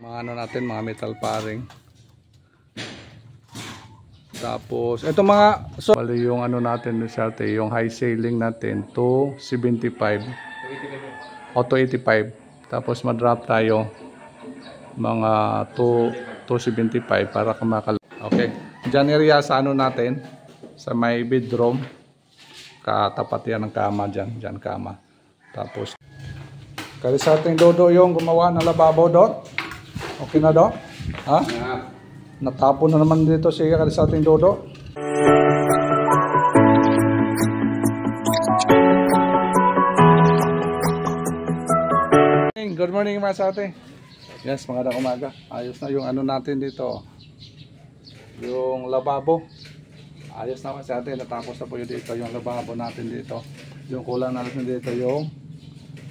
Mga ano natin, mga metal paring. Tapos ito mga bali yung ano natin sa yung high ceiling natin 275 o 285. Tapos ma-drop tayo mga 275 para kumakal. Okay. Diyan area sa ano natin sa may bedroom. Katapat yan ng kama diyan, diyan kama. Tapos kasi sa ating Dodo yung gumawa ng lababo dot. Okay na do? Ha? Natapon na naman dito siya kasi sa ating Dodo. Good morning mga sa atin. Yes, magandang umaga. Ayos na yung ano natin dito. Yung lababo. Ayos naman sa atin. Natapos na po yun dito yung lababo natin dito. Yung kulang natin dito yung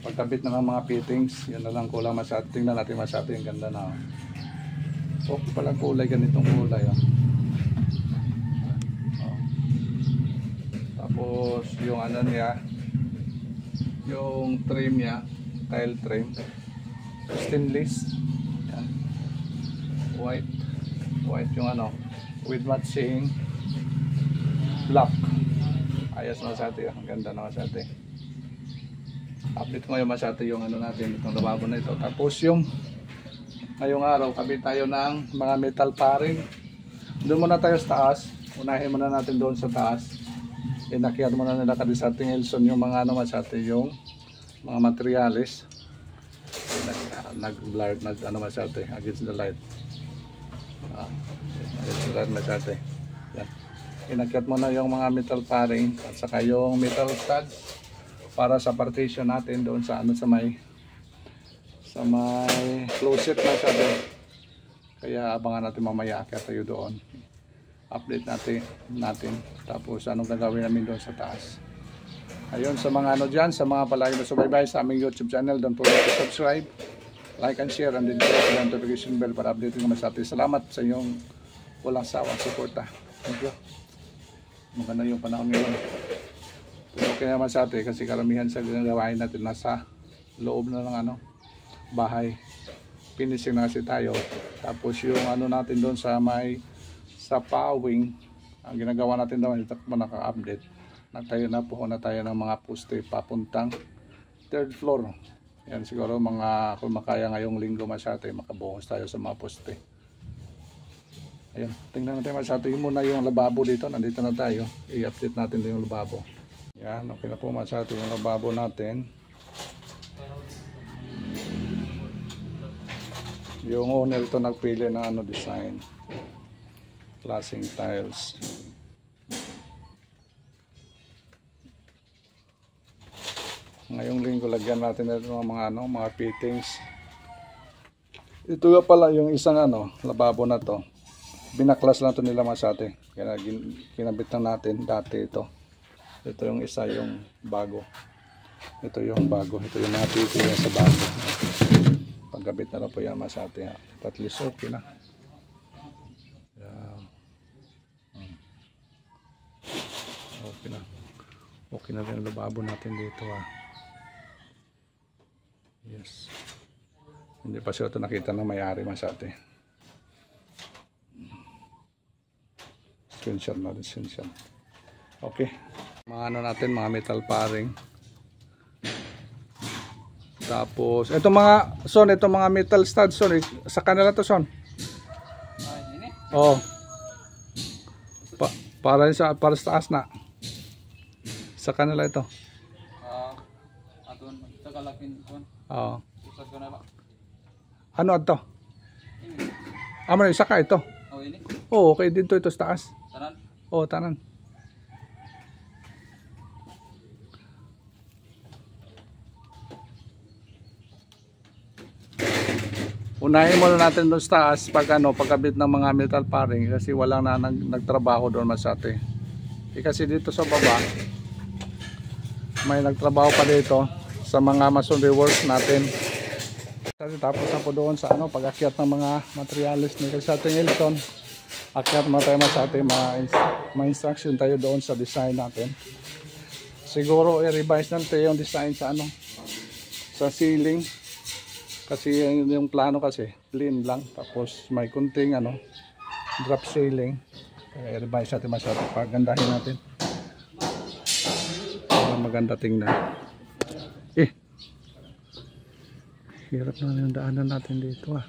pagkabit na ng mga fittings. Yun na lang kulang mas atin. Tingnan natin mas atin. Ganda na. Okay palang kulay. Ganitong kulay. Tapos yung ano niya. Yung trim niya. Tile trim. Stainless. Yan. White yung ano. With matching black. Ayos na sa atin. Ang ganda na sa atin. Update ko ngayon sa atin yung ano natin. Itong lababo na ito. Tapos yung ngayong araw, kabit tayo ng mga metal paring. Doon muna tayo sa taas. Unahin muna natin doon sa taas. Inakyat muna nila kasi sa ating Elson yung mga ano sa atin yung mga materials. Nag-blur, ano sa atin against the light. Against the light sa atin. Yan. Inakyat muna yung mga metal paring at saka yung metal studs para sa partition natin doon sa ano sa may closet na siya doon. Kaya abangan natin mamaya akyat tayo doon. Update natin. Tapos anong gagawin namin doon sa taas. Ayun sa mga ano dyan, sa mga palagi na subaybay sa aming YouTube channel, don't forget to subscribe, like and share, and then press the notification bell para update naman sa atin. Salamat sa iyong walang sawang suporta. Thank you. Maganda yung panahon ngayon. Okay naman sa atin kasi karamihan sa ginagawain natin nasa loob na ng ano, bahay. Finishing na kasi tayo. Tapos yung ano natin doon sa may sa pawing, ang ginagawa natin daw, ito pa naka-update. Nagtayo na po na tayo ng mga poste papuntang third floor. Yan siguro mga kung makaya ngayong linggo masyate, makabuhos tayo sa mga poste. Ayun, tingnan natin masyate muna yung lababo dito. Nandito na tayo. I-update natin din yung lababo. Yan, okay na po masyate yung lababo natin. Yung owner ito nagpili ng ano design. Klaseng tiles. Ngayong linggo lagyan natin ito ng mga fittings. Ito nga pala yung isang ano, lababo na to. Binaklas lang to nila masate. Kaya kinabit lang natin dati ito. Ito yung isa yung bago. Ito yung bago. Ito yung mga fittings sa bago. Pagkabit na lang po yan masate. At least okay na. Okay na. Okay na rin yung lababo natin dito Yes. Hindi pa siya ito nakita ng may-ari masate. Screenshot natin, screenshot. Okay. Mga ano natin, mga metal paring. Tapos, ito mga, son, ito mga metal studs, son. Sa kanila to, son. Oo. Para sa taas na. Sa kanila ito. Oo. Ano ito? Amo na isa ka ito. Oo, okay dito ito sa taas. Tanan? Oo, tanan. Unahin muna natin doon sa taas pag ano, pagkabit ng mga metal paring kasi walang na nagtrabaho doon masate. Kasi dito sa baba may nagtrabaho pa dito sa mga masonry works natin. Tapos na po doon sa ano, pag-akyat ng mga materials ni sa ating Elson. Akyat mo tayo sa ating mga instruction tayo doon sa design natin. Siguro i-revise natin yung design sa ano, sa ceiling. Kasi yung plano kasi, plain lang. Tapos may kunting ano, drop ceiling. Kaya i-revise natin masyado. Pagandahin natin. Para maganda tingnan. Hirap na yung daanan natin dito ah.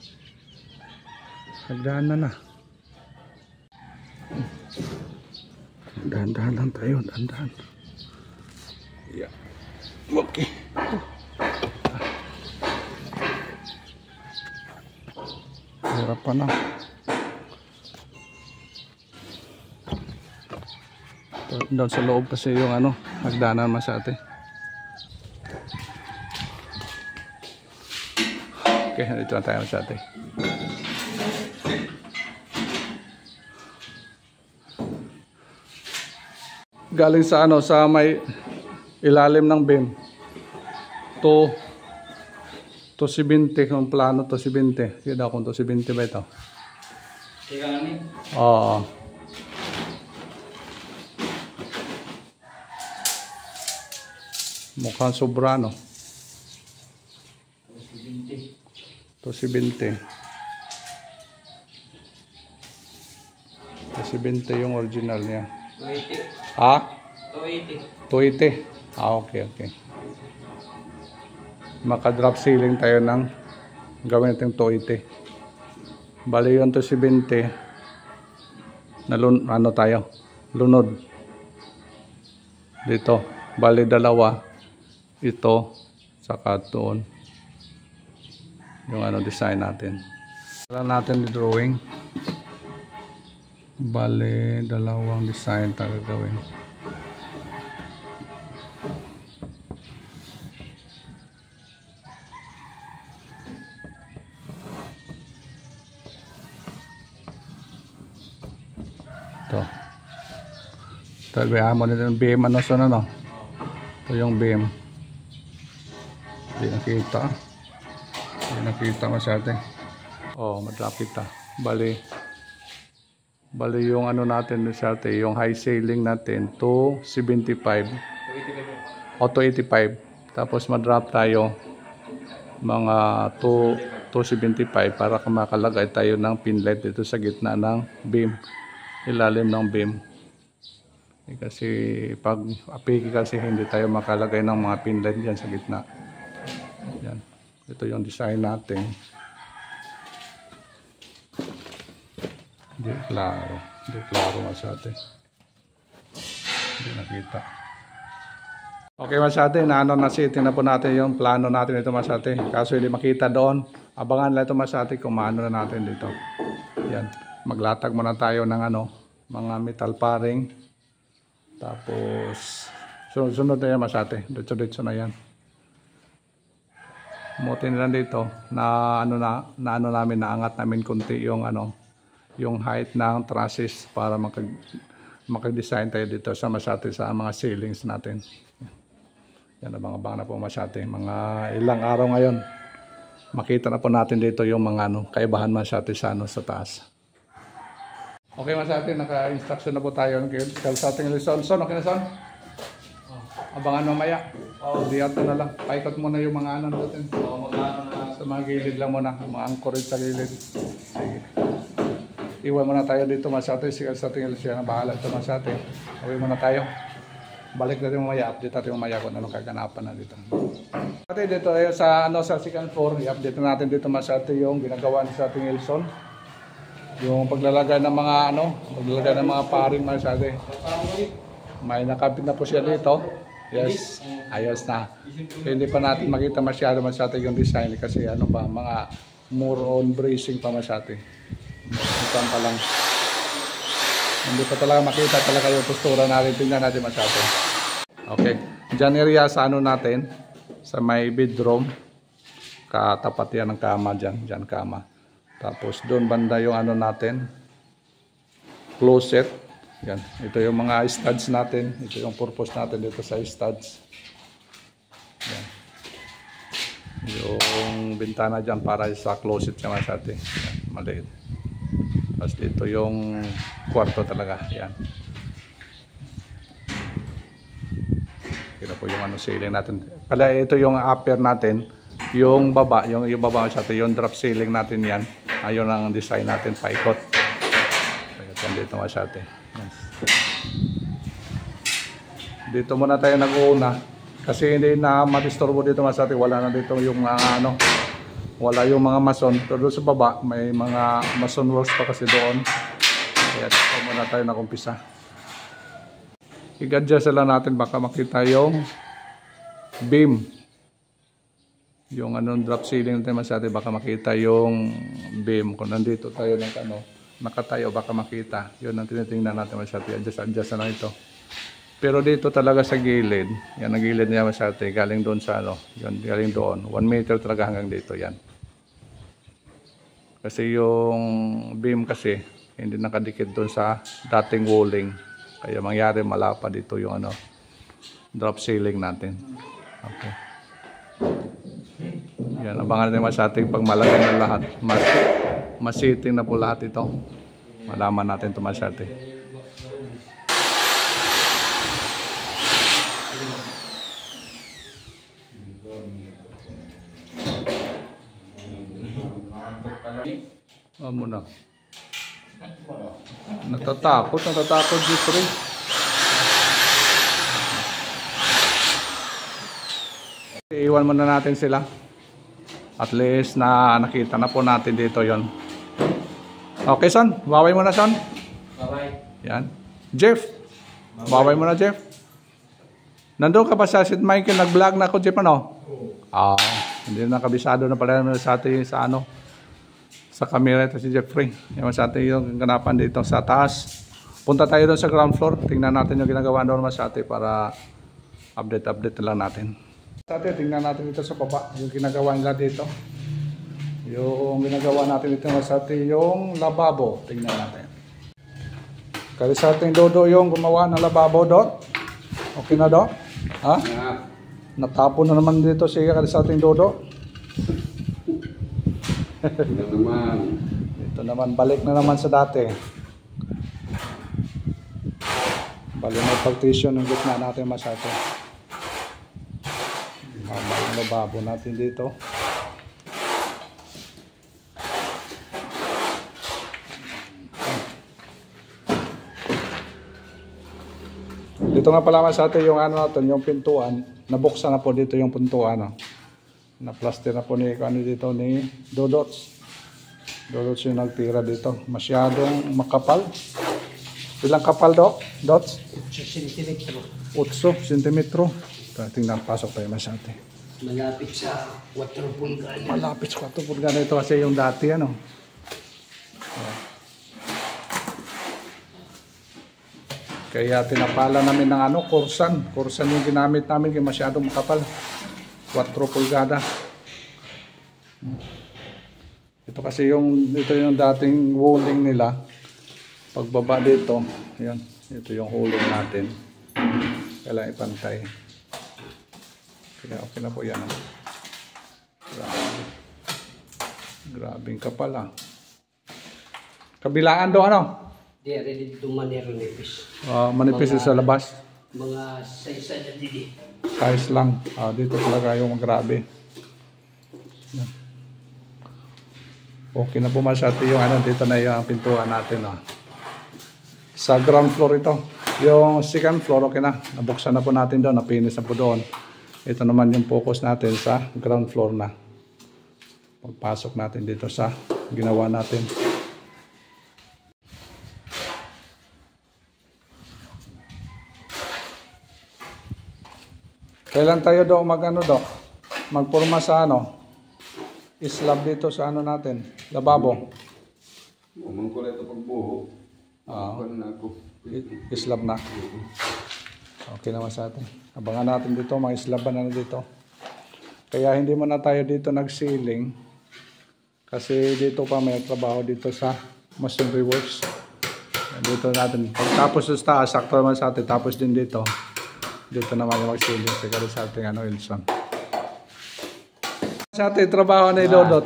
Nagdaanan na. Dahan-dahan lang tayo. Dahan-dahan. Yeah. Okay. Hirap pa na. Doon sa loob kasi yung ano, nagdaanan masyate. Okay, dito na tayo masyate. Galing sa ano, sa may ilalim ng beam. To 70 kung plano to 70. Sige daw kung to 70 ba ito? Oo. Mukhang sobra no. To 70. To 70 yung original niya. 280. Ha? 280. 280. Ah, okay, okay. Maka-drop ceiling tayo ng gawin natin 280. Bali yun to 70. Ano tayo? Lunod. Dito. Bali dalawa. Ito. Saka doon. Yung ano design natin. Kailangan natin yung drawing. Bali dalawang design tayo gawin. Ito. Tabihan mo nito yung beam. Ano so ano? Ito yung beam. Hindi nakita. Hindi nakita masyado. Oh, madlapit ta. Bali yung ano natin masyado. Yung high ceiling natin to 75. O 285. Tapos madrop tayo mga 275 para makalagay tayo ng pinlet dito sa gitna ng beam. Ilalim ng beam. Kasi pag apiki kasi hindi tayo makalagay ng mga pinlet dyan sa gitna. Yan. Ito yung design natin. Hindi klaro. Hindi klaro masyado. Hindi nakita. Okay masyado. Naano na city na po natin yung plano natin ito masyado. Kaso hindi makita doon. Abangan lang ito masyado kung maano na natin dito. Yan. Maglatag muna tayo ng ano, mga metal paring. Tapos sunod na yan masyado. Dito na yan. Mutin lang dito na ano namin naangat namin kunti yung ano yung height ng trusses para makag-design tayo dito sa masyate sa mga ceilings natin. Yan abang-abang na po masyate. Mga ilang araw ngayon makita na po natin dito yung mga ano kaibahan masyate sa ano sa taas. Okay masyate, naka-instruction na po tayo ng kalsating Luzon. Okay na son? Abangan mamaya. Diyato na lang. Paikot muna yung mga ano natin. Sa mga gilid lang muna. Mga anchored sa gilid. Sige. Iwan muna tayo dito masyate. Sigal sa tingil siya na bahala ito masyate. Uwi muna tayo. Balik natin mamaya. Update natin mamaya kung anong kaganapan na dito. Pati dito sa ano sa second floor. I-update natin dito masyate yung ginagawa ni sa Tingilson. Yung paglalagay ng mga ano. Paglalagay ng mga paring masyate. May nakapit na po siya dito. Yes, ayos na. So, hindi pa natin makita masyado yung design kasi ano pa, mga more on bracing pa masyado. Ito pa lang. Hindi pa talaga makita talaga yung postura natin. Tingnan natin masyado. Okay. Diyan area sa ano natin, sa may bedroom. Katapat yan ng kama dyan. Dyan kama. Tapos doon banda yung ano natin, closet. Yan. Ito yung mga studs natin. Ito yung purpose natin dito sa studs. Yan. Yung bintana dyan para sa closet naman sa atin. Yan. Maliit. Tapos dito yung kwarto talaga. Yan. Ito po yung ano ceiling natin. Pala ito yung upper natin. Yung baba, yung baba sa yung drop ceiling natin yan. Ayun ang design natin, paikot. Kaya dito masyate. Yes. Dito muna tayo nag-uuna. Kasi hindi na madisturbo dito masyate. Wala na dito yung wala yung mga mason. Pero doon sa baba, may mga mason works pa kasi doon. Kaya dito muna tayo nag-umpisa. I-adjust lang natin baka makita yung beam. Yung drop ceiling natin masyado baka makita yung beam. Kung nandito tayo nakatayo baka makita. Yun ang tinitingnan natin masyado. Adjust na lang ito. Pero dito talaga sa gilid, yan ang gilid niya masyado. Galing doon sa yun, galing doon. 1 meter talaga hanggang dito yan. Kasi yung beam kasi hindi nakadikit doon sa dating walling. Kaya mangyari malapa dito yung drop ceiling natin. Okay. Yan, abangan natin sa ating pagmalaki na lahat. Masiting na po lahat ito. Malaman natin ito masyate. Muna. Natatakot dito rin. Iwan muna natin sila. At least na nakita na po natin dito yon. Okay, son. Baway mo na, son. Baway. Yan. Jeff. Baway mo na, Jeff. Nandun ka pa sa St. Michael. Nag-vlog na ako, Jeff, ano? Oo. Hindi na kabisado na pala sa atin sa camera ito si Jeffrey. Yung sa atin yung ganapan dito sa taas. Punta tayo doon sa ground floor. Tingnan natin yung ginagawa doon sa atin para update lang natin. Sa atin, tingnan natin dito sa baba. Yung ginagawa nila dito. Yung ginagawa natin dito sa atin yung lababo. Tingnan natin. Kasi sa ating Dodo yung gumawa ng lababo doon. Okay na doon? Ha? Yeah. Natapon na naman dito siya kasi sa ating Dodo. Ito naman, balik na naman sa dati. Balik na partition ng gitna natin masyado. Yung lababo natin dito. Dito nga pala sa atin yung natin, yung pintuan. Nabuksan na po dito yung pintuan. Na-plaster na po ni Dodots. Dodots yung nagtira dito. Masyadong makapal. Ilang kapal, Dots? 8 cm. 8 cm. Tingnan, pasok tayo masyado. Malapit sa 4 pulgada. Malapit sa 4 pulgada ito kasi yung dati Kaya tinapala namin ng kursan. Kursan yung ginamit namin kasi masyadong makapal. 4 pulgada. Ito kasi ito yung dating walling nila. Pagbaba dito, yan. Ito yung walling natin. Kailangan ipantay. Kaya okay na po yan. Grabing kapal Kabilaan do Di ready to manero nipis. Manipis sa labas. Mga size na didi. Size lang. Dito talaga yung grabe. Okay na po masyado yung dito na yung pintuan natin. Sa ground floor ito. Yung second floor okay na. Nabuksan na po natin doon. Napinis na po doon. Ito naman yung focus natin sa ground floor na. Pagpasok natin dito sa ginawa natin. Kailan tayo magporma sa slab dito sa natin, lababo. Umang ko ito pagbuho. Slab na. Okay naman sa atin. Abangan natin dito, mga slaban na dito. Kaya hindi mo na tayo dito nag-ceiling. Kasi dito pa may trabaho dito sa masonry works. Dito natin. Pagtapos sa taas, sakto naman sa atin. Tapos din dito. Dito naman yung mag-ceiling. Siguro sa ating Wilson. Sa ating trabaho na Dodo.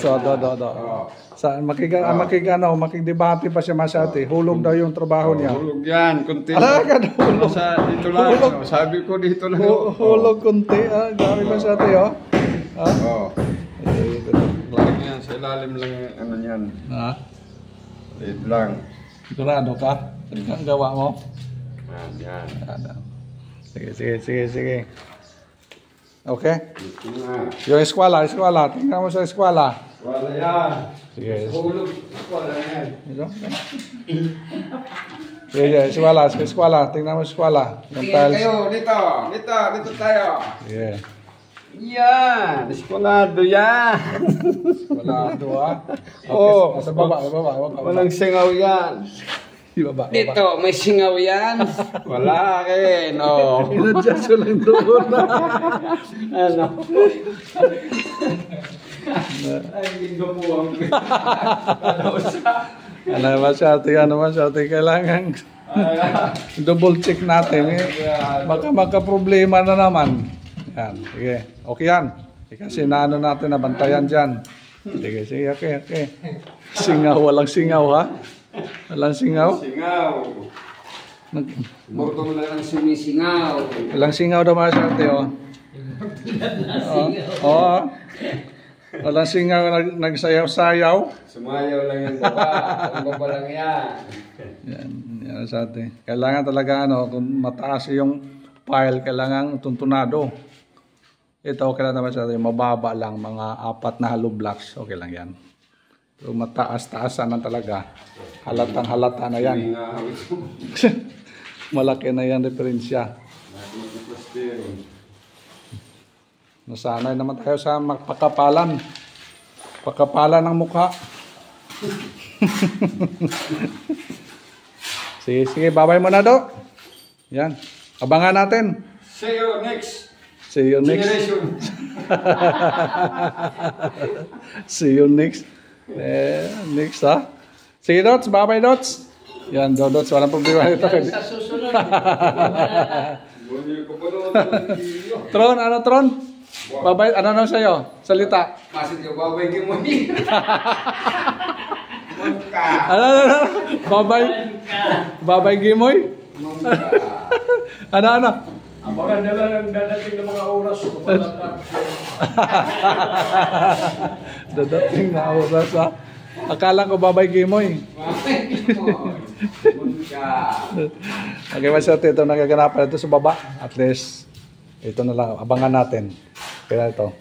Makikidebate pa siya masyati. Hulog daw yung trabaho niya. Hulog yan, kunti. Alaga, hulog. Dito lang. Sabi ko dito lang. Hulog kunti. Dami masyati, Sa ilalim lang yung ano yan. Ha? Liit lang. Sigurado ka? Ano kang gawa mo? Yan. Sige. Okay? Ito nga. Yung eskwela. Tingnan mo sa eskwela. Wala yan. Sige. Hulog. Wala yan. Ito? Sige, eskwela. Tingnan mo sa eskwela. Yung Tingin tiles. kayo. Dito tayo. Sige. Yan. Eskwalado yan. Wala ito ha. Oo. Sa baba. Walang singaw yan. Baba. Dito, may singaw yan. Wala akin. Oh. Inadjust ko lang doon. Ano? Ay, linggo po ang Ano masyado. Kailangan double check natin. Baka magka-problema na naman. Yan, sige. Okay yan. Kasi naano natin, nabantayan dyan. Sige, okay. Walang singaw ha? Walang singaw? Singaw. Burto mo lang ang sumisingaw. Walang singaw daw masyado, oh. Oo. Walang singaw, nagsayaw-sayaw. Sumayaw lang yung baba. Ang baba lang yan. Yan sa atin. Kailangan talaga, kung mataas yung file, kailangan tuntunado. Ito, okay lang naman sa atin. Mababa lang, mga 4 na hollow blocks. Okay lang yan. Pero mataas-taasan na talaga. Halatang-halata na yan. Malaki na yan diferensya. Nasanay naman tayo sa pagkakapalan. Pagkapalan ng mukha. Sige, babay mo na do. Yan. Abangan natin. See you next Generation. See you next. Next ha. Sige Dots, babay Dots. Yan, Dots, walang problema ito. Sa susunod. Tron, Tron? Babay, ano sa'yo? Salita. Masit yung babay mo. Babay Gimoy? Ano? Abangan na lang ang dadating ng mga oras. Dadating na oras ha. Akala ko babay Gimoy. Okay, masyado ito nagaganapan ito sa baba. At least, ito na lang. Abangan natin. Kaya ito.